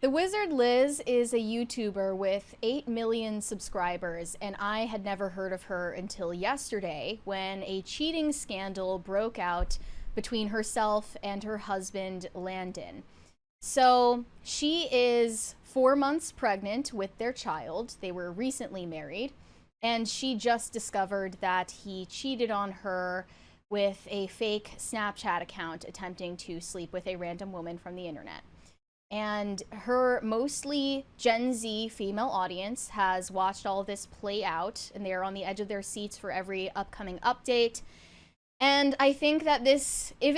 TheWizardLiz is a YouTuber with 8 million subscribers, and I had never heard of her until yesterday when a cheating scandal broke out between herself and her husband, Landon. So she is 4 months pregnant with their child. They were recently married, and she just discovered that he cheated on her with a fake Snapchat account attempting to sleep with a random woman from the internet. And her mostly Gen Z female audience has watched all of this play out, and they are on the edge of their seats for every upcoming update. And I think that this, if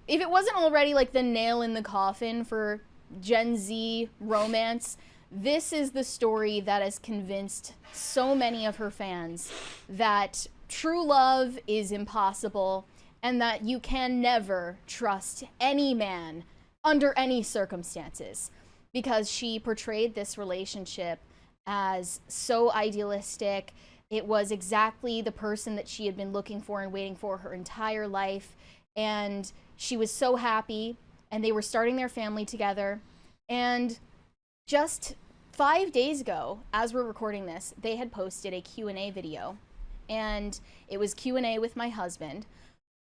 it wasn't already like the nail in the coffin for Gen Z romance, this is the story that has convinced so many of her fans that true love is impossible and that you can never trust any man under any circumstances, because she portrayed this relationship as so idealistic. It was exactly the person that she had been looking for and waiting for her entire life, and she was so happy, and they were starting their family together. And just 5 days ago, as we're recording this, they had posted a Q&A video, and it was Q&A with my husband.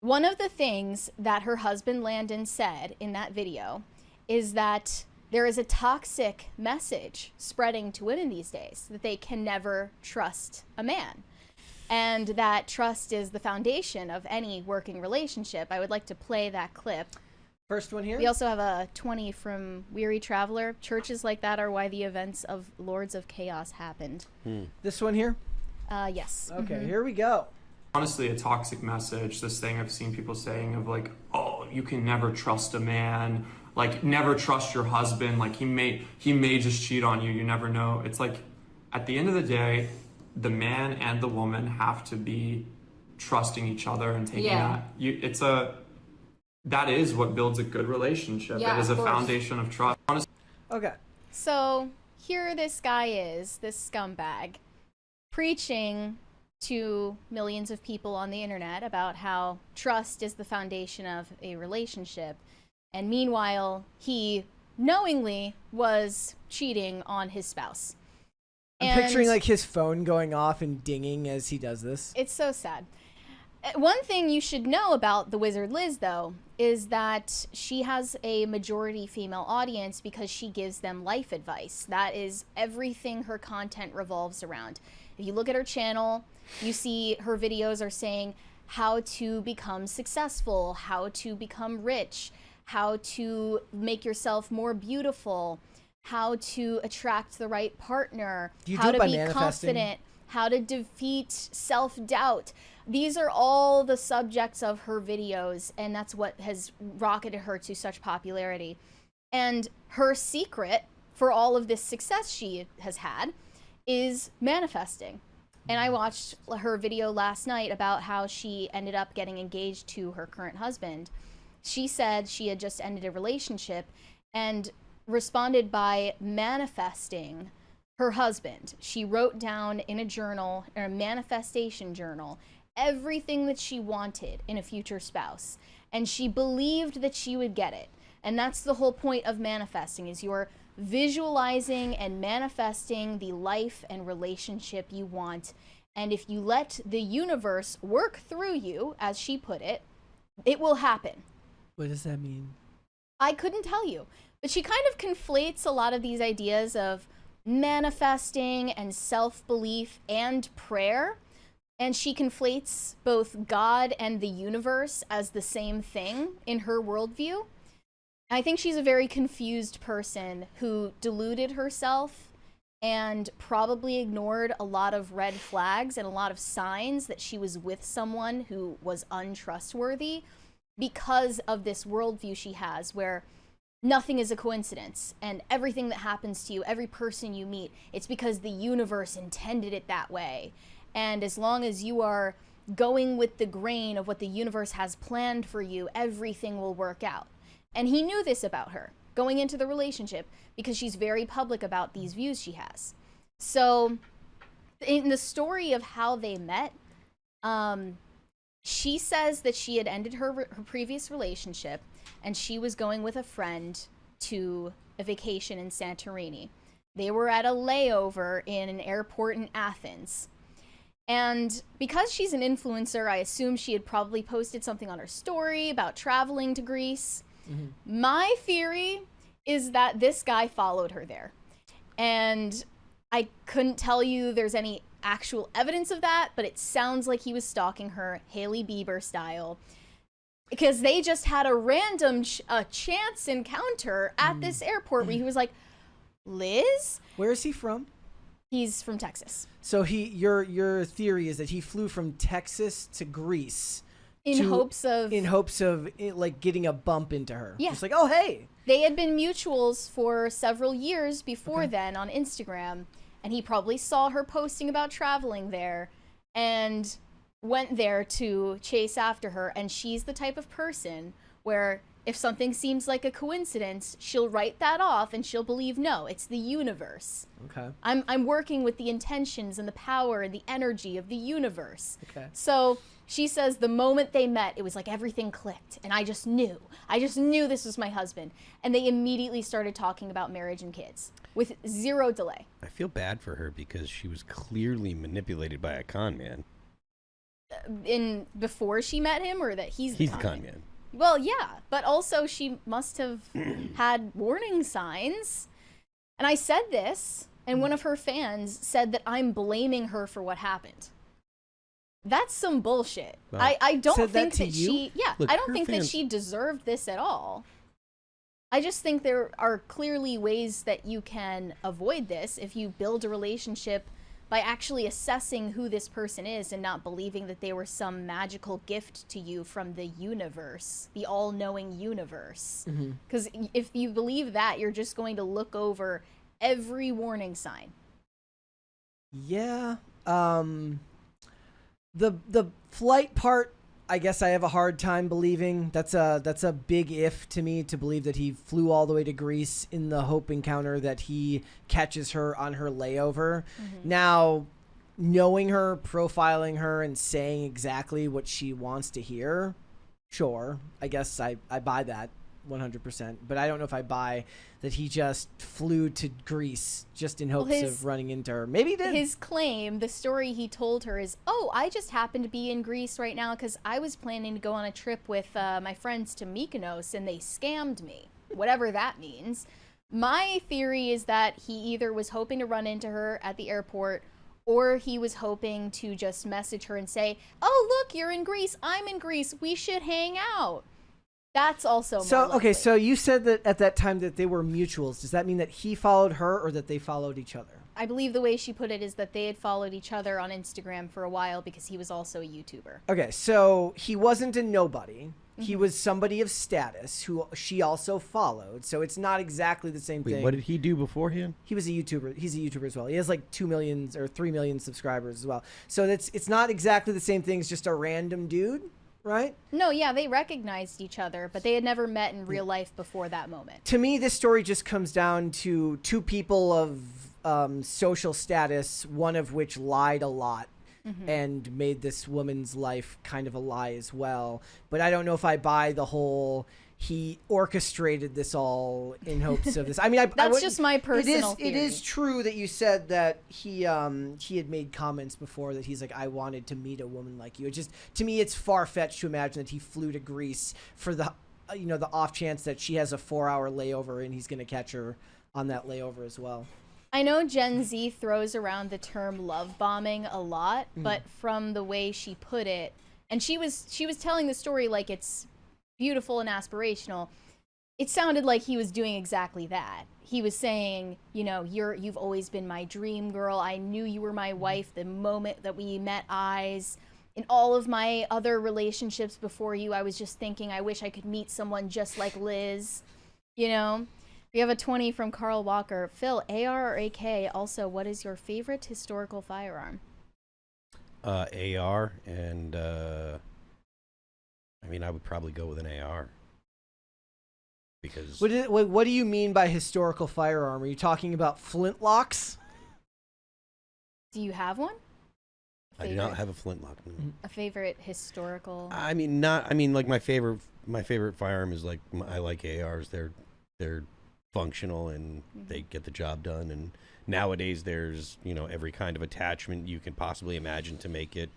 One of the things that her husband Landon said in that video is that there is a toxic message spreading to women these days, that they can never trust a man, and that trust is the foundation of any working relationship. I would like to play that clip. First one here. We also have a 20 from Weary Traveler. Churches like that are why the events of Lords of Chaos happened. This one here? Yes. Okay, here we go. Honestly, a toxic message, this thing I've seen people saying of like, oh, you can never trust a man, like never trust your husband, like he may just cheat on you, you never know. It's like, at the end of the day, the man and the woman have to be trusting each other and taking that. That is what builds a good relationship. Yeah, it is a course. Foundation of trust. Honestly, Okay. So here this guy is, this scumbag, preaching to millions of people on the internet about how trust is the foundation of a relationship. And meanwhile, he knowingly was cheating on his spouse. I'm picturing like his phone going off and dinging as he does this. It's so sad. One thing you should know about TheWizardLiz, though, is that she has a majority female audience because she gives them life advice. That is everything her content revolves around. If you look at her channel, you see her videos are saying how to become successful, how to become rich, how to make yourself more beautiful, how to attract the right partner, how to be confident, how to defeat self-doubt. These are all the subjects of her videos, and that's what has rocketed her to such popularity. And her secret for all of this success she has had is manifesting. And I watched her video last night about how she ended up getting engaged to her current husband. She said she had just ended a relationship and responded by manifesting her husband. She wrote down in a journal, or a manifestation journal, everything that she wanted in a future spouse. And she believed that she would get it. And that's the whole point of manifesting, is you're visualizing and manifesting the life and relationship you want. And if you let the universe work through you, as she put it, it will happen. What does that mean? I couldn't tell you. But she kind of conflates a lot of these ideas of manifesting and self-belief and prayer. And she conflates both God and the universe as the same thing in her worldview. I think she's a very confused person who deluded herself and probably ignored a lot of red flags and a lot of signs that she was with someone who was untrustworthy because of this worldview she has, where nothing is a coincidence, and everything that happens to you, every person you meet, it's because the universe intended it that way. And as long as you are going with the grain of what the universe has planned for you, everything will work out. And he knew this about her going into the relationship because she's very public about these views she has. So in the story of how they met, she says that she had ended her previous relationship and she was going with a friend to a vacation in Santorini. They were at a layover in an airport in Athens. And because she's an influencer, I assume she had probably posted something on her story about traveling to Greece. Mm-hmm. My theory is that this guy followed her there. And I couldn't tell you there's any actual evidence of that, but it sounds like he was stalking her, Hailey Bieber style. Because they just had a random chance encounter at this airport where he was like, Liz? Where is he from? He's from Texas. So your theory is that he flew from Texas to Greece in hopes of like getting a bump into her. Yeah. Just like, oh hey. They had been mutuals for several years before then on Instagram, and he probably saw her posting about traveling there and went there to chase after her. And she's the type of person where if something seems like a coincidence, she'll write that off and she'll believe, no, it's the universe. Okay. I'm working with the intentions and the power and the energy of the universe. Okay. So she says the moment they met, it was like everything clicked. And I just knew this was my husband. And they immediately started talking about marriage and kids with zero delay. I feel bad for her because she was clearly manipulated by a con man. Before she met him, or that he's the con man? Well, yeah, but also she must have had warning signs. And I said this, and one of her fans said that I'm blaming her for what happened. That's some bullshit. Wow. I don't Said think that to that you? she, yeah, Look, I don't her think that fans- she deserved this at all. I just think there are clearly ways that you can avoid this if you build a relationship by actually assessing who this person is and not believing that they were some magical gift to you from the universe, the all-knowing universe. Because if you believe that, you're just going to look over every warning sign. Yeah. The flight part, I guess I have a hard time believing. That's a big if to me, to believe that he flew all the way to Greece in the hope encounter that he catches her on her layover. Now, knowing her, profiling her, and saying exactly what she wants to hear, sure, I guess I buy that 100%. But I don't know if I buy that he just flew to Greece just in hopes of running into her. Maybe he did. His claim, the story he told her is, oh, I just happened to be in Greece right now because I was planning to go on a trip with my friends to Mykonos and they scammed me. Whatever that means. My theory is that he either was hoping to run into her at the airport, or he was hoping to just message her and say, oh, look, you're in Greece. I'm in Greece. We should hang out. That's also more likely. Okay, so you said that at that time that they were mutuals. Does that mean that he followed her or that they followed each other? I believe the way she put it is that they had followed each other on Instagram for a while because he was also a YouTuber. Okay, so he wasn't a nobody. He was somebody of status who she also followed. So it's not exactly the same thing. What did he do beforehand? He was a YouTuber. He's a YouTuber as well. He has like 2 million or 3 million subscribers as well. So it's not exactly the same thing as just a random dude. Right? No, yeah, they recognized each other, but they had never met in real life before that moment. To me, this story just comes down to two people of social status, one of which lied a lot and made this woman's life kind of a lie as well. But I don't know if I buy the whole he orchestrated this all in hopes of this. I mean, that's just my personal theory. It is true that you said that he had made comments before that he's like, I wanted to meet a woman like you. It just, to me, it's far-fetched to imagine that he flew to Greece for the off chance that she has a 4-hour layover and he's going to catch her on that layover as well. I know Gen Z throws around the term love bombing a lot, but from the way she put it, and she was telling the story like it's beautiful and aspirational, it sounded like he was doing exactly that. He was saying, you've always been my dream girl. I knew you were my wife the moment that we met eyes. In all of my other relationships before you, I was just thinking, I wish I could meet someone just like Liz. We have a 20 from Carl Walker. Phil, AR or AK? Also, what is your favorite historical firearm? AR, and I would probably go with an AR. Because what do you mean by historical firearm? Are you talking about flintlocks? Do you have one? I do not have a flintlock. No. A favorite historical? Like my favorite firearm is like, I like ARs. They're functional and they get the job done. And nowadays there's, every kind of attachment you can possibly imagine to make it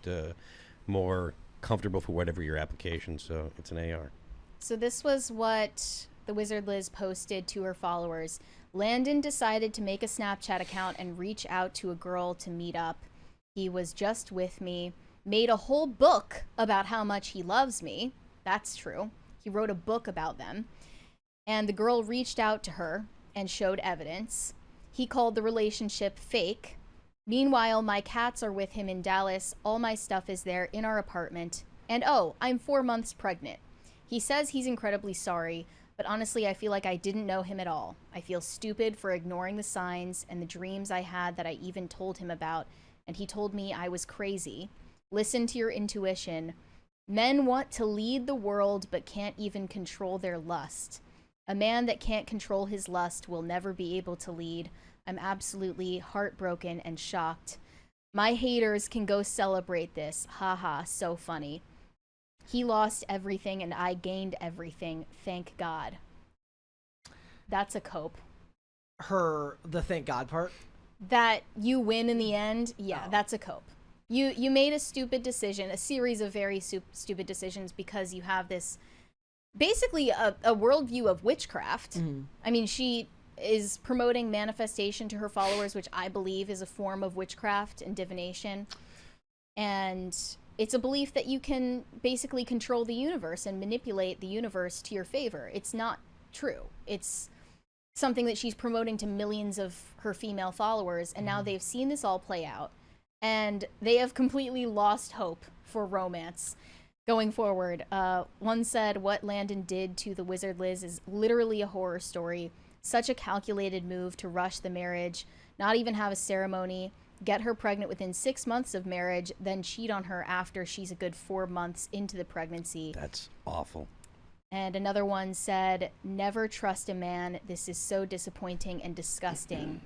more comfortable for whatever your application. So it's an AR. So this was what TheWizardLiz posted to her followers. Landon decided to make a Snapchat account and reach out to a girl to meet up. He was just with me, made a whole book about how much he loves me. That's true. He wrote a book about them. And the girl reached out to her and showed evidence. He called the relationship fake. Meanwhile, my cats are with him in Dallas. All my stuff is there in our apartment. And oh, I'm 4 months pregnant. He says he's incredibly sorry, but honestly, I feel like I didn't know him at all. I feel stupid for ignoring the signs and the dreams I had that I even told him about, and he told me I was crazy. Listen to your intuition. Men want to lead the world but can't even control their lust. A man that can't control his lust will never be able to lead. I'm absolutely heartbroken and shocked. My haters can go celebrate this. Haha, so funny. He lost everything and I gained everything. Thank God. That's a cope. The thank God part? That you win in the end? Yeah, that's a cope. You made a stupid decision, a series of very stupid decisions because you have this, basically a worldview of witchcraft. Mm-hmm. I mean, she is promoting manifestation to her followers, which I believe is a form of witchcraft and divination. And it's a belief that you can basically control the universe and manipulate the universe to your favor. It's not true. It's something that she's promoting to millions of her female followers, and now they've seen this all play out, and they have completely lost hope for romance going forward. One said, what Landon did to TheWizardLiz is literally a horror story. Such a calculated move to rush the marriage, not even have a ceremony, get her pregnant within 6 months of marriage, then cheat on her after she's a good 4 months into the pregnancy. That's awful. And another one said, never trust a man. This is so disappointing and disgusting.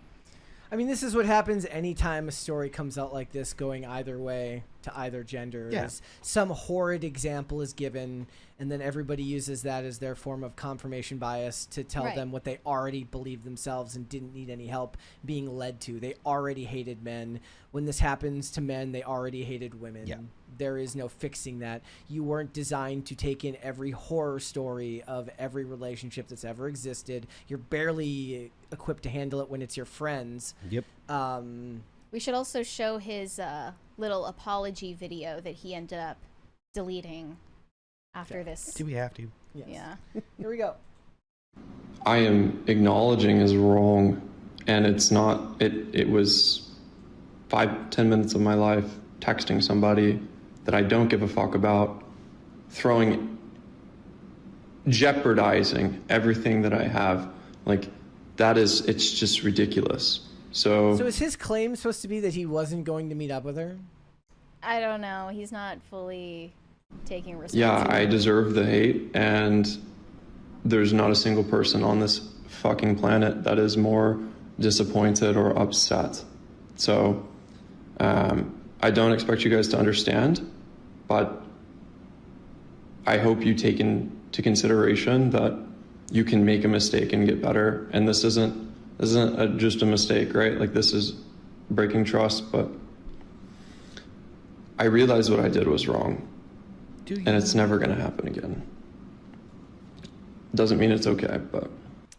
I mean, this is what happens anytime a story comes out like this, going either way to either gender. Yeah. Some horrid example is given, and then everybody uses that as their form of confirmation bias to tell them what they already believed themselves and didn't need any help being led to. They already hated men. When this happens to men, they already hated women. Yeah. There is no fixing that. You weren't designed to take in every horror story of every relationship that's ever existed. You're barely equipped to handle it when it's your friends. Yep. We should also show his little apology video that he ended up deleting after this. Do we have to? Yes. Yeah. Here we go. I am acknowledging is wrong, and it's not. It was 5-10 minutes of my life texting somebody that I don't give a fuck about, jeopardizing everything that I have. Like, it's just ridiculous. So is his claim supposed to be that he wasn't going to meet up with her? I don't know. He's not fully taking responsibility. yeah, I deserve the hate, and there's not a single person on this fucking planet that is more disappointed or upset. So I don't expect you guys to understand, but I hope you take into consideration that you can make a mistake and get better. And this isn't just a mistake, right? Like, this is breaking trust, but I realized what I did was wrong. And it's never going to happen again. Doesn't mean it's okay, but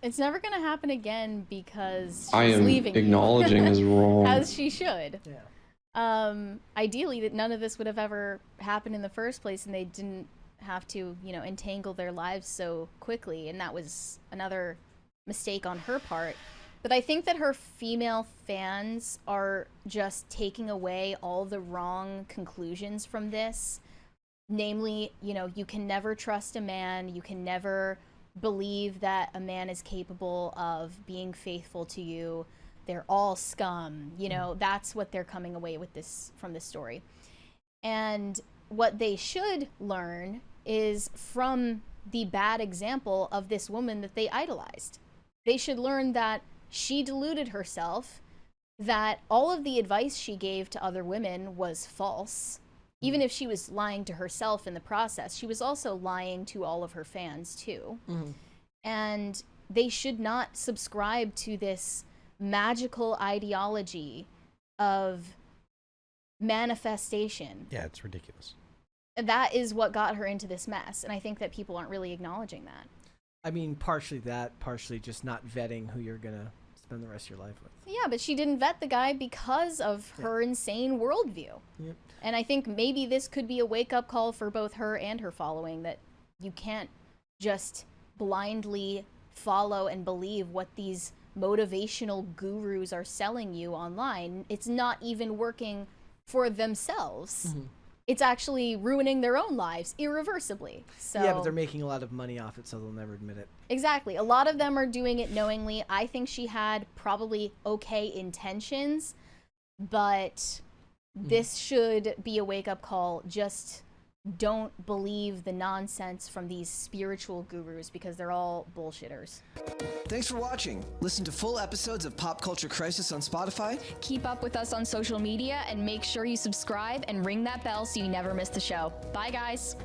It's never going to happen again because she's I am leaving acknowledging is wrong. as she should. Yeah. Ideally, that none of this would have ever happened in the first place, and they didn't have to, entangle their lives so quickly, and that was another mistake on her part. But I think that her female fans are just taking away all the wrong conclusions from this. Namely, you can never trust a man, you can never believe that a man is capable of being faithful to you. They're all scum. That's what they're coming away with from this story. And what they should learn is from the bad example of this woman that they idolized. They should learn that she deluded herself, that all of the advice she gave to other women was false. Even if she was lying to herself in the process, she was also lying to all of her fans too. Mm-hmm. And they should not subscribe to this magical ideology of manifestation. Yeah, it's ridiculous. That is what got her into this mess, and I think that people aren't really acknowledging that. I mean, partially that, partially just not vetting who you're gonna spend the rest of your life with. Yeah, but she didn't vet the guy because of her insane worldview. Yep. And I think maybe this could be a wake-up call for both her and her following, that you can't just blindly follow and believe what these motivational gurus are selling you online. It's not even working for themselves. Mm-hmm. It's actually ruining their own lives irreversibly. So Yeah, but they're making a lot of money off it, so they'll never admit it. exactly. A lot of them are doing it knowingly. I think she had probably okay intentions, but this should be a wake-up call. Just don't believe the nonsense from these spiritual gurus, because they're all bullshitters. Thanks for watching. Listen to full episodes of Pop Culture Crisis on Spotify. Keep up with us on social media and make sure you subscribe and ring that bell so you never miss the show. Bye, guys.